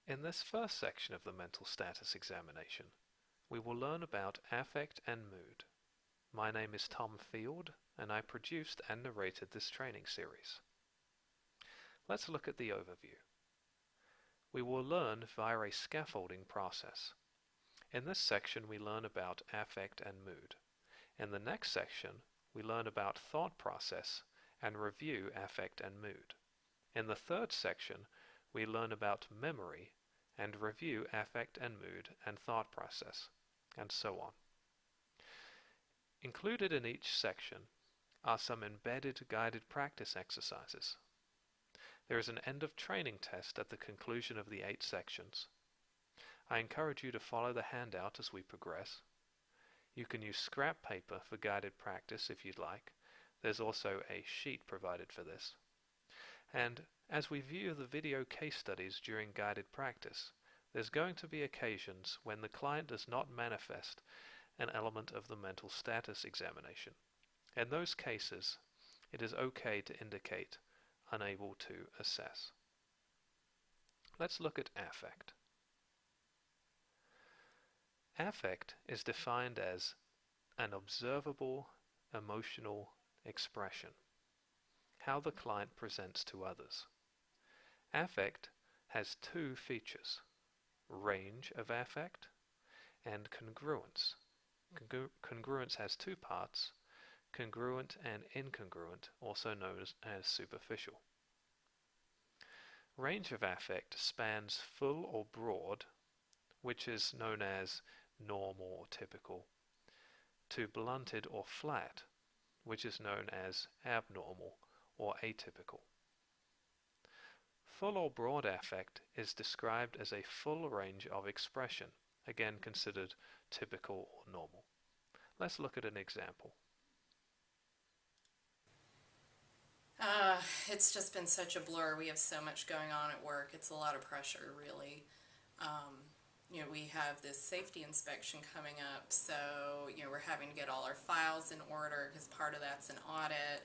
In this first section of the mental status examination, we will learn about affect and mood. My name is Tom Field, and I produced and narrated this training series. Let's look at the overview. We will learn via a scaffolding process. In this section, we learn about affect and mood. In the next section, we learn about thought process and review affect and mood. In the third section, we learn about memory and review affect and mood and thought process, and so on. Included in each section are some embedded guided practice exercises. There is an end of training test at the conclusion of the 8 sections. I encourage you to follow the handout as we progress. You can use scrap paper for guided practice if you'd like. There's also a sheet provided for this. And as we view the video case studies during guided practice, there's going to be occasions when the client does not manifest an element of the mental status examination. In those cases, it is okay to indicate unable to assess. Let's look at affect. Affect is defined as an observable emotional expression, how the client presents to others. Affect has 2 features, range of affect and congruence. Congruence has 2 parts, congruent and incongruent, also known as superficial. Range of affect spans full or broad, which is known as normal or typical, to blunted or flat, which is known as abnormal or atypical. Full or broad affect is described as a full range of expression, again considered typical or normal. Let's look at an example. It's just been such a blur. We have so much going on at work. It's a lot of pressure, really. We have this safety inspection coming up, so, we're having to get all our files in order because part of that's an audit,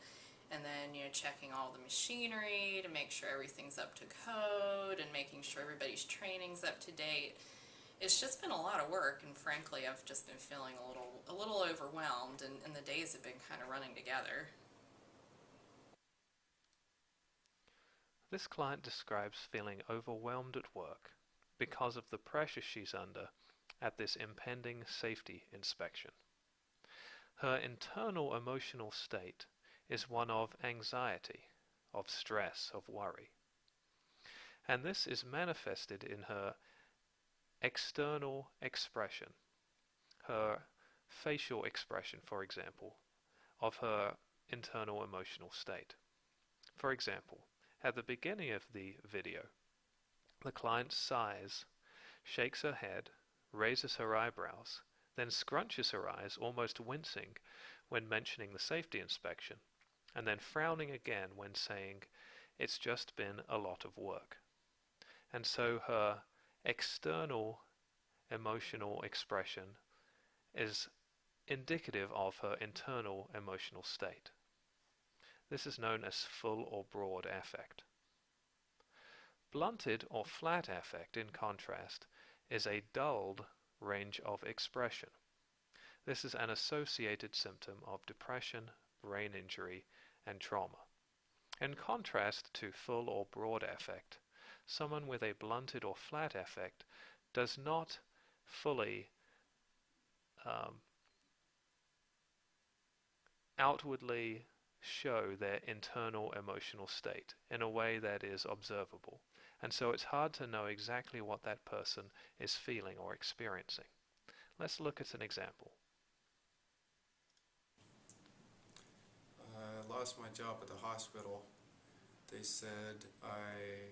and then, checking all the machinery to make sure everything's up to code and making sure everybody's training's up to date. It's just been a lot of work, and frankly, I've just been feeling a little overwhelmed, and the days have been kind of running together. This client describes feeling overwhelmed at work because of the pressure she's under at this impending safety inspection. Her internal emotional state is one of anxiety, of stress, of worry. And this is manifested in her external expression, her facial expression, for example, of her internal emotional state. For example, at the beginning of the video, the client sighs, shakes her head, raises her eyebrows, then scrunches her eyes, almost wincing when mentioning the safety inspection, and then frowning again when saying, "It's just been a lot of work." And so her external emotional expression is indicative of her internal emotional state. This is known as full or broad affect. Blunted or flat affect, in contrast, is a dulled range of expression. This is an associated symptom of depression, brain injury, and trauma. In contrast to full or broad affect, someone with a blunted or flat affect does not fully outwardly show their internal emotional state in a way that is observable, and so it's hard to know exactly what that person is feeling or experiencing. Let's look at an example. I lost my job at the hospital. They said I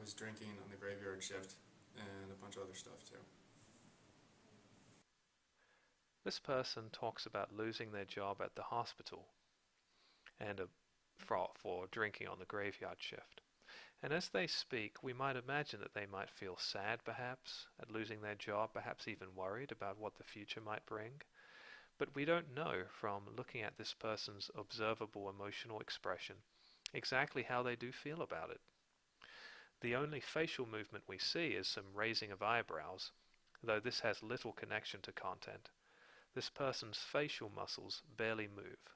was drinking on the graveyard shift and a bunch of other stuff too. This person talks about losing their job at the hospital and for drinking on the graveyard shift. And as they speak, we might imagine that they might feel sad, perhaps, at losing their job, perhaps even worried about what the future might bring. But we don't know from looking at this person's observable emotional expression exactly how they do feel about it. The only facial movement we see is some raising of eyebrows, though this has little connection to content. This person's facial muscles barely move,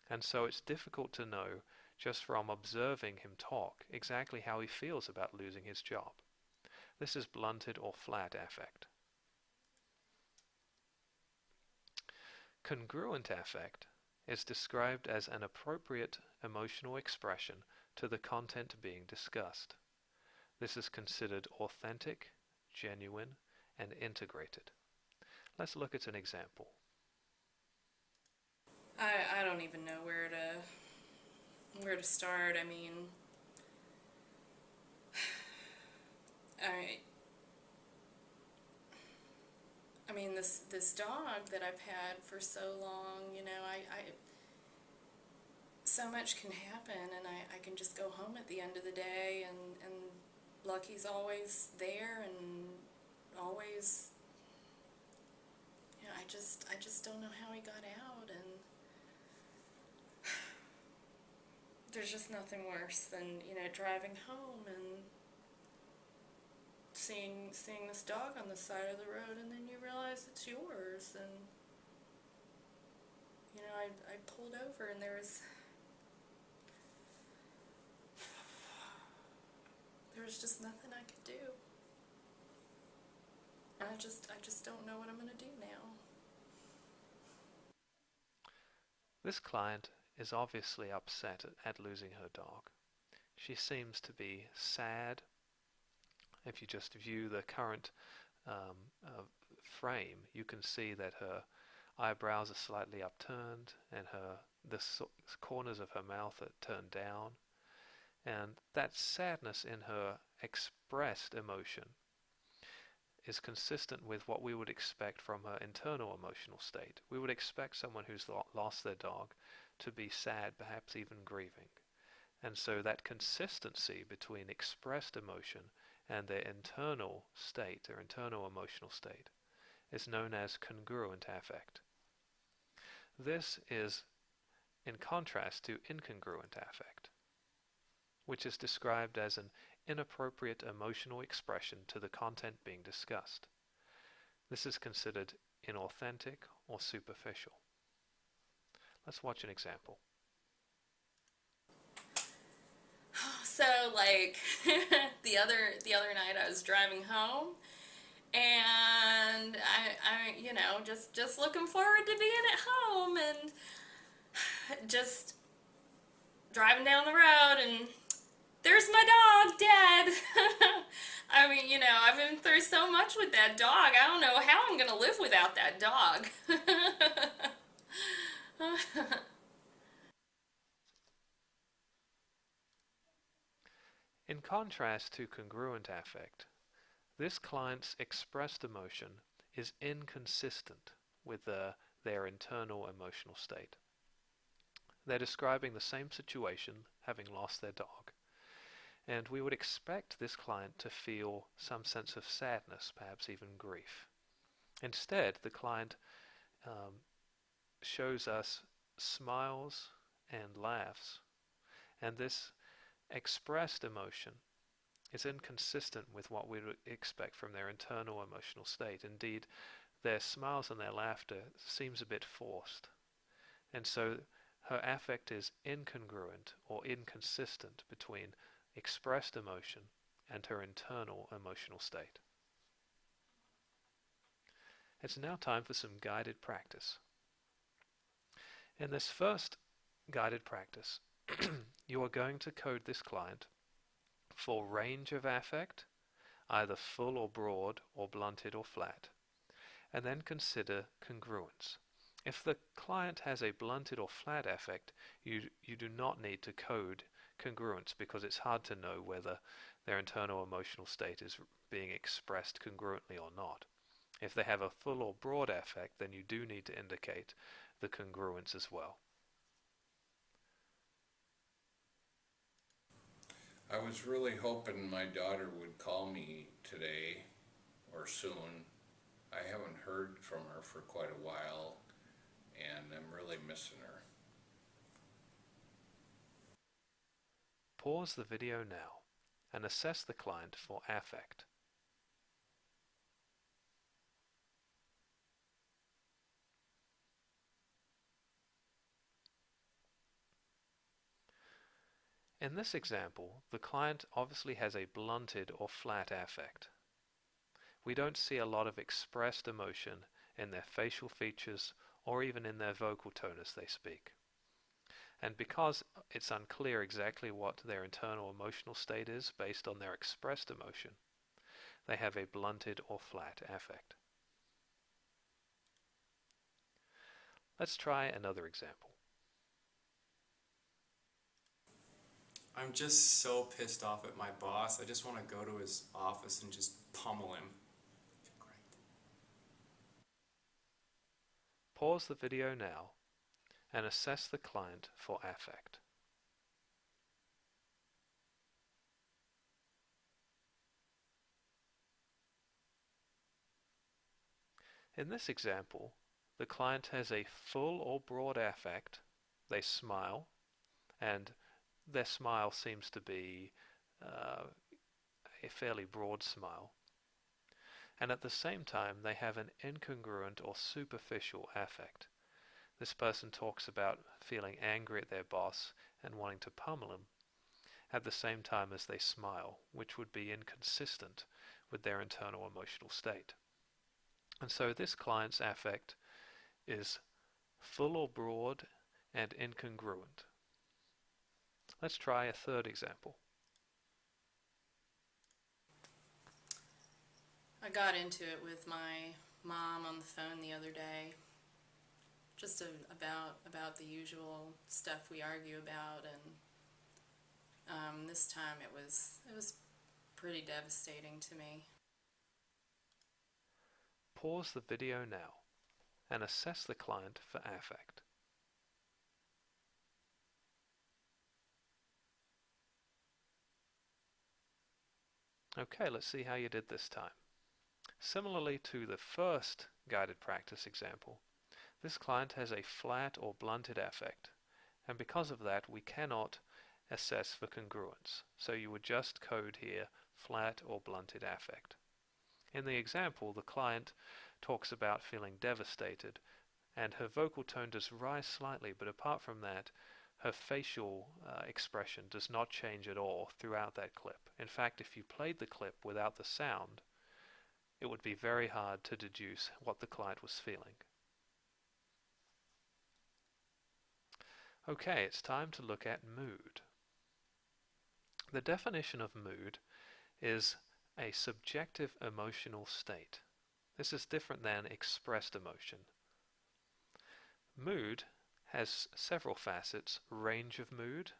and so it's difficult to know, just from observing him talk, exactly how he feels about losing his job. This is blunted or flat affect. Congruent affect is described as an appropriate emotional expression to the content being discussed. This is considered authentic, genuine, and integrated. Let's look at an example. I don't even know where to start. I mean this dog that I've had for so long, I so much can happen, and I can just go home at the end of the day, and Lucky's always there, and always, I just don't know how he got out, and there's just nothing worse than, driving home and seeing this dog on the side of the road, and then you realize it's yours, and I pulled over, and there was just nothing I could do. I just don't know what I'm going to do now. This client is obviously upset at losing her dog. She seems to be sad. If you just view the current frame, you can see that her eyebrows are slightly upturned, and the corners of her mouth are turned down, and that sadness in her expressed emotion is consistent with what we would expect from her internal emotional state. We would expect someone who's lost their dog to be sad, perhaps even grieving. And so that consistency between expressed emotion and their internal state, their internal emotional state, is known as congruent affect. This is in contrast to incongruent affect, which is described as an inappropriate emotional expression to the content being discussed. This is considered inauthentic or superficial. Let's watch an example. So, the other night I was driving home, and I just looking forward to being at home, and just driving down the road, and there's my dog dead. I've been through so much with that dog. I don't know how I'm going to live without that dog. In contrast to congruent affect, this client's expressed emotion is inconsistent with their internal emotional state. They're describing the same situation, having lost their dog, and we would expect this client to feel some sense of sadness, perhaps even grief. Instead, the client shows us smiles and laughs, and this expressed emotion is inconsistent with what we would expect from their internal emotional state. Indeed, their smiles and their laughter seems a bit forced, and so her affect is incongruent or inconsistent between expressed emotion and her internal emotional state. It's now time for some guided practice. In this first guided practice, you are going to code this client for range of affect, either full or broad, or blunted or flat, and then consider congruence. If the client has a blunted or flat affect, you do not need to code congruence, because it's hard to know whether their internal emotional state is being expressed congruently or not. If they have a full or broad affect, then you do need to indicate the congruence as well. I was really hoping my daughter would call me today or soon. I haven't heard from her for quite a while, and I'm really missing her. Pause the video now and assess the client for affect. In this example, the client obviously has a blunted or flat affect. We don't see a lot of expressed emotion in their facial features or even in their vocal tone as they speak. And because it's unclear exactly what their internal emotional state is based on their expressed emotion, they have a blunted or flat affect. Let's try another example. I'm just so pissed off at my boss. I just want to go to his office and just pummel him. Great. Pause the video now and assess the client for affect. In this example, the client has a full or broad affect. They smile, and their smile seems to be a fairly broad smile. And at the same time, they have an incongruent or superficial affect. This person talks about feeling angry at their boss and wanting to pummel him at the same time as they smile, which would be inconsistent with their internal emotional state. And so this client's affect is full or broad and incongruent. Let's try a third example. I got into it with my mom on the phone the other day, just about the usual stuff we argue about, and this time it was pretty devastating to me. Pause the video now and assess the client for affect. Okay, let's see how you did this time. Similarly to the first guided practice example, this client has a flat or blunted affect, and because of that we cannot assess for congruence, so you would just code here flat or blunted affect. In the example, the client talks about feeling devastated, and her vocal tone does rise slightly, but apart from that, her facial expression does not change at all throughout that clip. In fact, if you played the clip without the sound, it would be very hard to deduce what the client was feeling. Okay, it's time to look at mood. The definition of mood is a subjective emotional state. This is different than expressed emotion. Mood has several facets: range of mood,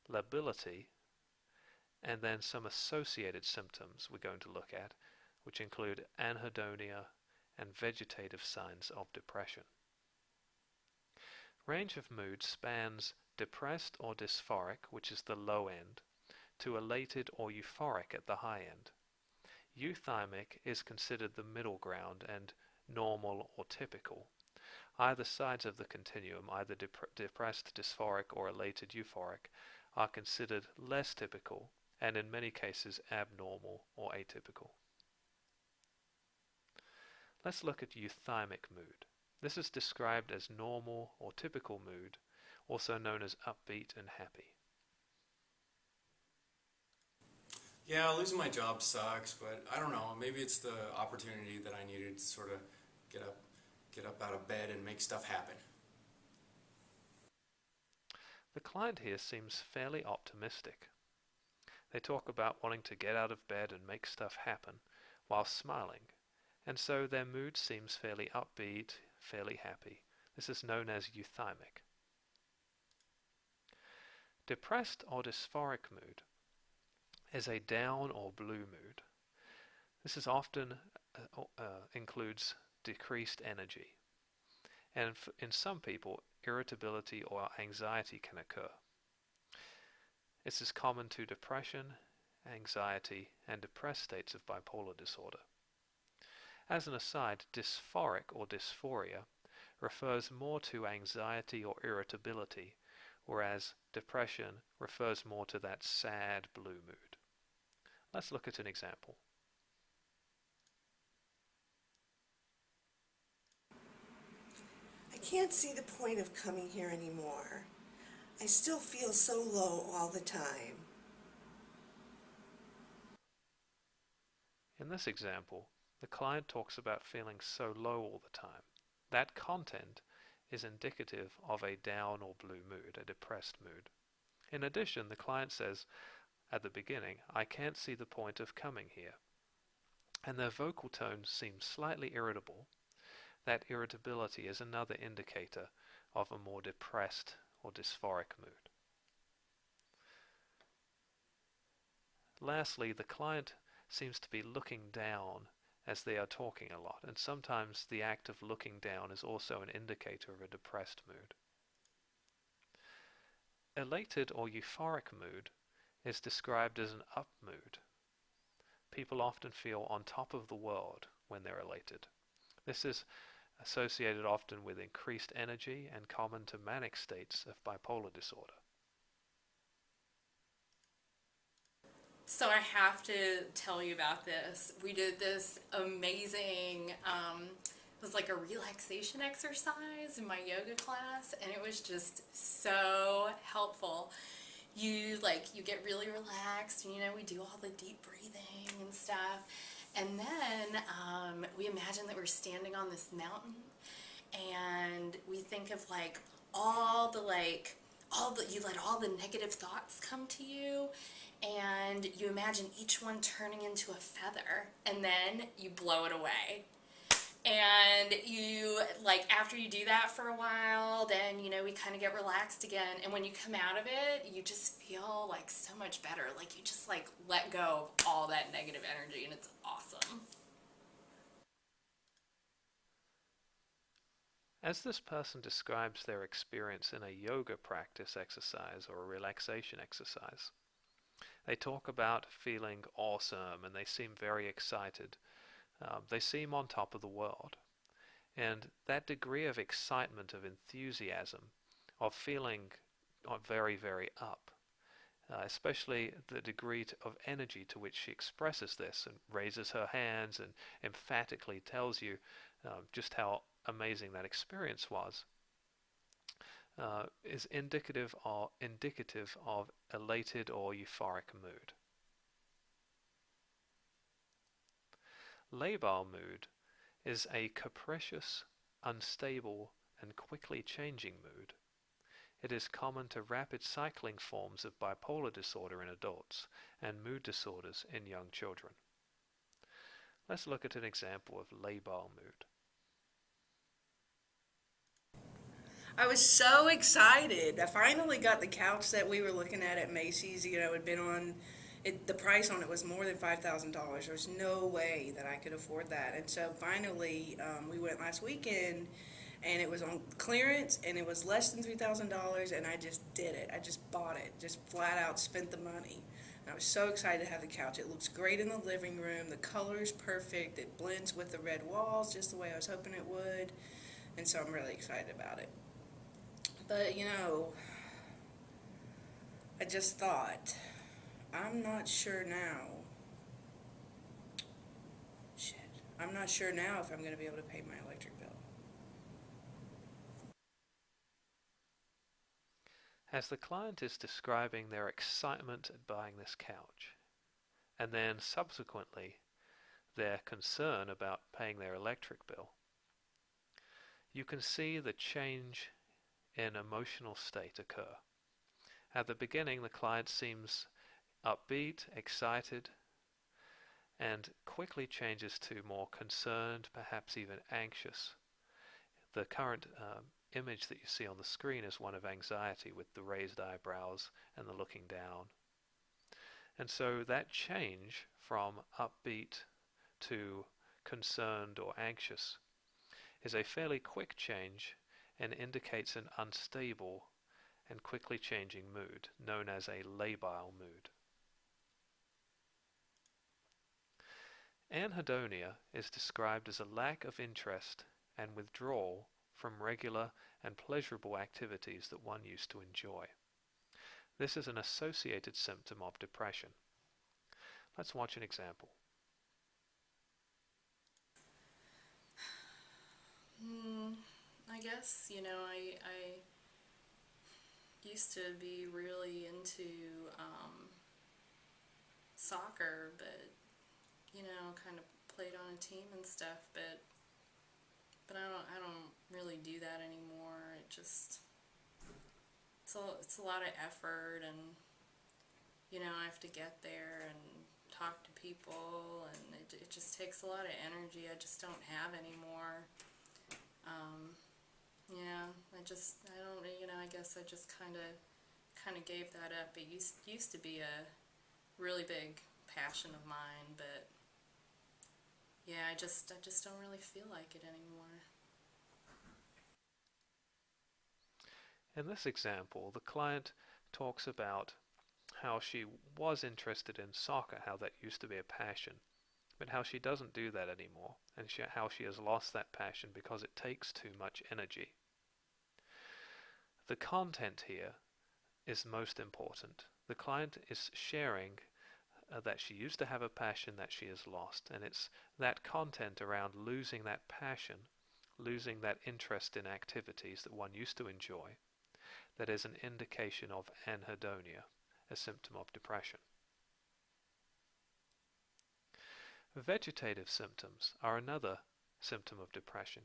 lability, and then some associated symptoms we're going to look at, which include anhedonia and vegetative signs of depression. Range of mood spans depressed or dysphoric, which is the low end, to elated or euphoric at the high end. Euthymic is considered the middle ground and normal or typical. Either sides of the continuum, either depressed dysphoric or elated euphoric, are considered less typical and in many cases abnormal or atypical. Let's look at euthymic mood. This is described as normal or typical mood, also known as upbeat and happy. Yeah, losing my job sucks, but I don't know, maybe it's the opportunity that I needed to sort of get up out of bed and make stuff happen. The client here seems fairly optimistic. They talk about wanting to get out of bed and make stuff happen while smiling, and so their mood seems fairly upbeat, fairly happy. This is known as euthymic. Depressed or dysphoric mood is a down or blue mood. This is often includes decreased energy, and in some people irritability or anxiety can occur. This is common to depression, anxiety, and depressed states of bipolar disorder. As an aside, dysphoric or dysphoria refers more to anxiety or irritability, whereas depression refers more to that sad blue mood. Let's look at an example. I can't see the point of coming here anymore. I still feel so low all the time. In this example, the client talks about feeling so low all the time. That content is indicative of a down or blue mood, a depressed mood. In addition, the client says at the beginning, I can't see the point of coming here. And their vocal tone seems slightly irritable. That irritability is another indicator of a more depressed or dysphoric mood. Lastly, the client seems to be looking down as they are talking a lot, and sometimes the act of looking down is also an indicator of a depressed mood. Elated or euphoric mood is described as an up mood. People often feel on top of the world when they're elated. This is associated often with increased energy and common to manic states of bipolar disorder. So I have to tell you about this. We did this amazing, it was like a relaxation exercise in my yoga class, and it was just so helpful. You get really relaxed, and we do all the deep breathing and stuff. And then we imagine that we're standing on this mountain, and we think of you let all the negative thoughts come to you, and you imagine each one turning into a feather, and then you blow it away. And you, after you do that for a while, then, we kind of get relaxed again. And when you come out of it, you just feel so much better. You just let go of all that negative energy, and it's awesome. As this person describes their experience in a yoga practice exercise or a relaxation exercise, they talk about feeling awesome, and they seem very excited. They seem on top of the world. And that degree of excitement, of enthusiasm, of feeling very, very up, especially the degree of energy to which she expresses this and raises her hands and emphatically tells you just how amazing that experience was, is indicative of elated or euphoric mood. Labile mood is a capricious, unstable, and quickly changing mood. It is common to rapid cycling forms of bipolar disorder in adults and mood disorders in young children. Let's look at an example of labile mood. I was so excited. I finally got the couch that we were looking at Macy's. It had been on it, the price on it was more than $5,000. There's no way that I could afford that. And so finally, we went last weekend, and it was on clearance, and it was less than $3,000, and I just did it. I just bought it, just flat out spent the money. And I was so excited to have the couch. It looks great in the living room. The color's perfect. It blends with the red walls just the way I was hoping it would. And so I'm really excited about it. But, I just thought, I'm not sure now. I'm not sure now if I'm going to be able to pay my electric bill. As the client is describing their excitement at buying this couch, and then subsequently their concern about paying their electric bill, you can see the change in emotional state occur. At the beginning, the client seems upbeat, excited, and quickly changes to more concerned, perhaps even anxious. The current image that you see on the screen is one of anxiety, with the raised eyebrows and the looking down. And so that change from upbeat to concerned or anxious is a fairly quick change and indicates an unstable and quickly changing mood, known as a labile mood. Anhedonia is described as a lack of interest and withdrawal from regular and pleasurable activities that one used to enjoy. This is an associated symptom of depression. Let's watch an example. I guess, I used to be really into soccer, but, kind of played on a team and stuff, but I don't really do that anymore. It's a lot of effort, and, I have to get there and talk to people, and it just takes a lot of energy I just don't have anymore. Yeah, I don't, I guess I just kind of gave that up. It used to be a really big passion of mine, but yeah, I just don't really feel like it anymore. In this example, the client talks about how she was interested in soccer, how that used to be a passion, but how she doesn't do that anymore, and how she has lost that passion because it takes too much energy. The content here is most important. The client is sharing that she used to have a passion that she has lost, and it's that content around losing that passion, losing that interest in activities that one used to enjoy, that is an indication of anhedonia, a symptom of depression. Vegetative symptoms are another symptom of depression.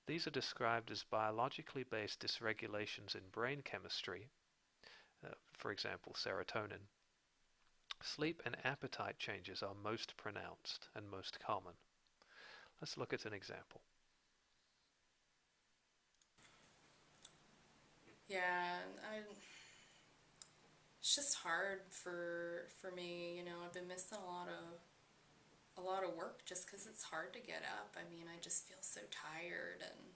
These are described as biologically based dysregulations in brain chemistry, for example serotonin. Sleep and appetite changes are most pronounced and most common. Let's look at an example. Yeah, it's just hard for me. I've been missing a lot of work just because it's hard to get up. I mean, I just feel so tired, and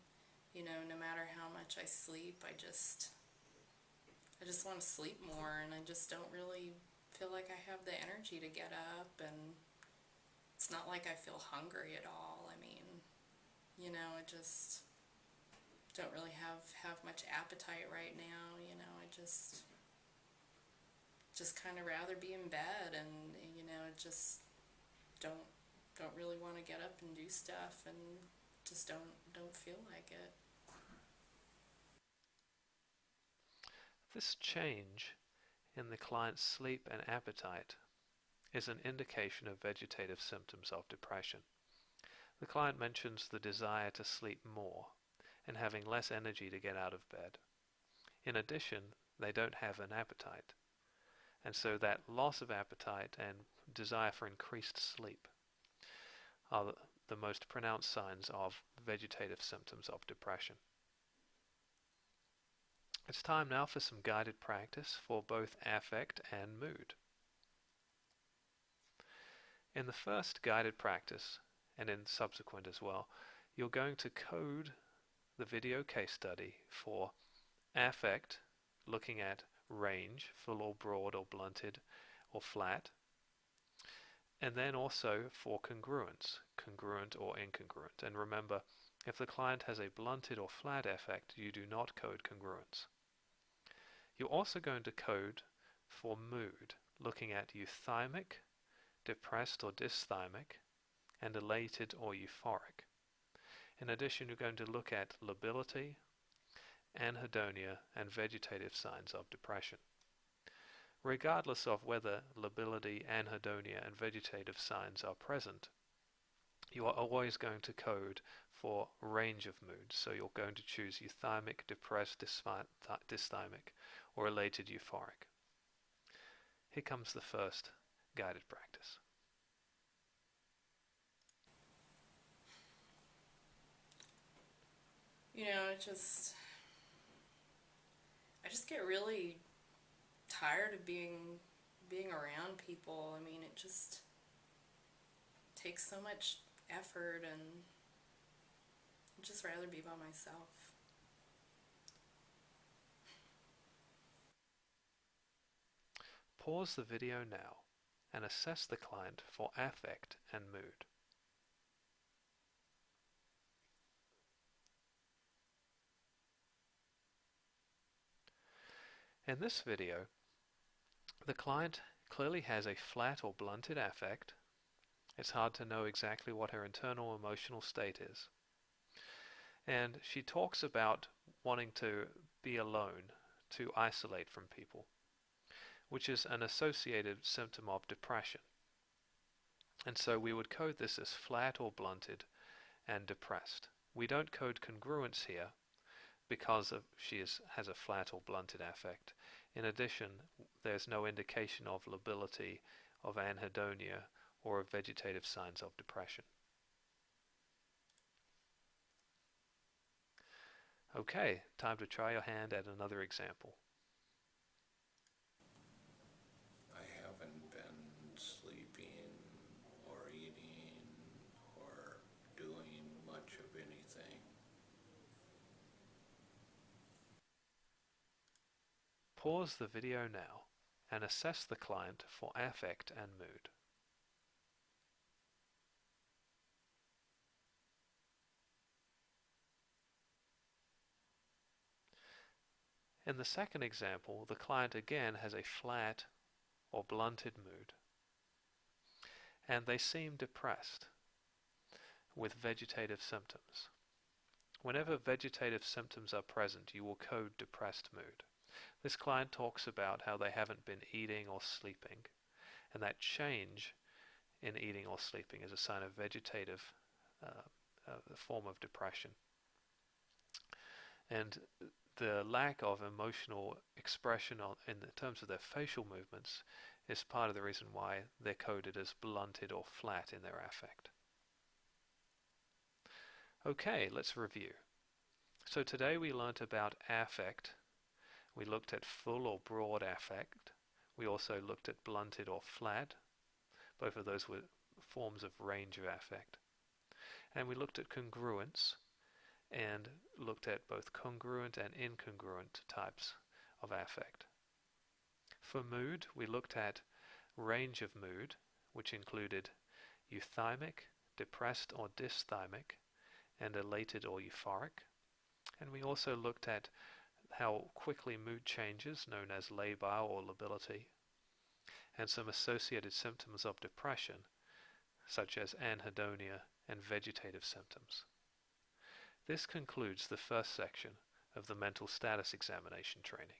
no matter how much I sleep, I just want to sleep more, and I just don't really feel like I have the energy to get up, and it's not like I feel hungry at all. I mean, I just don't really have much appetite right now. I just kind of rather be in bed, and just don't really want to get up and do stuff, and just don't feel like it. This change in the client's sleep and appetite is an indication of vegetative symptoms of depression. The client mentions the desire to sleep more and having less energy to get out of bed. In addition, they don't have an appetite, and so that loss of appetite and desire for increased sleep are the most pronounced signs of vegetative symptoms of depression. It's time now for some guided practice for both affect and mood. In the first guided practice, and in subsequent as well, you're going to code the video case study for affect, looking at range, full or broad or blunted or flat, and then also for congruence, congruent or incongruent. And remember, if the client has a blunted or flat affect, you do not code congruence. You're also going to code for mood, looking at euthymic, depressed or dysthymic, and elated or euphoric. In addition, you're going to look at lability, anhedonia, and vegetative signs of depression. Regardless of whether lability, anhedonia, and vegetative signs are present, you are always going to code for range of moods. So you're going to choose euthymic, depressed, dysthymic, or elated euphoric. Here comes the first guided practice. I just get really tired of being around people. I mean, it just takes so much effort, and I'd just rather be by myself. Pause the video now and assess the client for affect and mood. In this video, the client clearly has a flat or blunted affect. It's hard to know exactly what her internal emotional state is. And she talks about wanting to be alone, to isolate from people, which is an associated symptom of depression. And so we would code this as flat or blunted and depressed. We don't code congruence here because she has a flat or blunted affect. In addition, there's no indication of lability, of anhedonia, or of vegetative signs of depression. Okay, time to try your hand at another example. I haven't been sleeping or eating or doing much of anything. Pause the video now and assess the client for affect and mood. In the second example, the client again has a flat or blunted mood, and they seem depressed with vegetative symptoms. Whenever vegetative symptoms are present, you will code depressed mood. This client talks about how they haven't been eating or sleeping, and that change in eating or sleeping is a sign of vegetative form of depression. And the lack of emotional expression in terms of their facial movements is part of the reason why they're coded as blunted or flat in their affect. Okay, let's review. So today we learnt about affect. We looked at full or broad affect. We also looked at blunted or flat. Both of those were forms of range of affect. And we looked at congruence and looked at both congruent and incongruent types of affect. For mood, we looked at range of mood, which included euthymic, depressed or dysthymic, and elated or euphoric. And we also looked at how quickly mood changes, known as labile or lability, and some associated symptoms of depression, such as anhedonia and vegetative symptoms. This concludes the first section of the mental status examination training.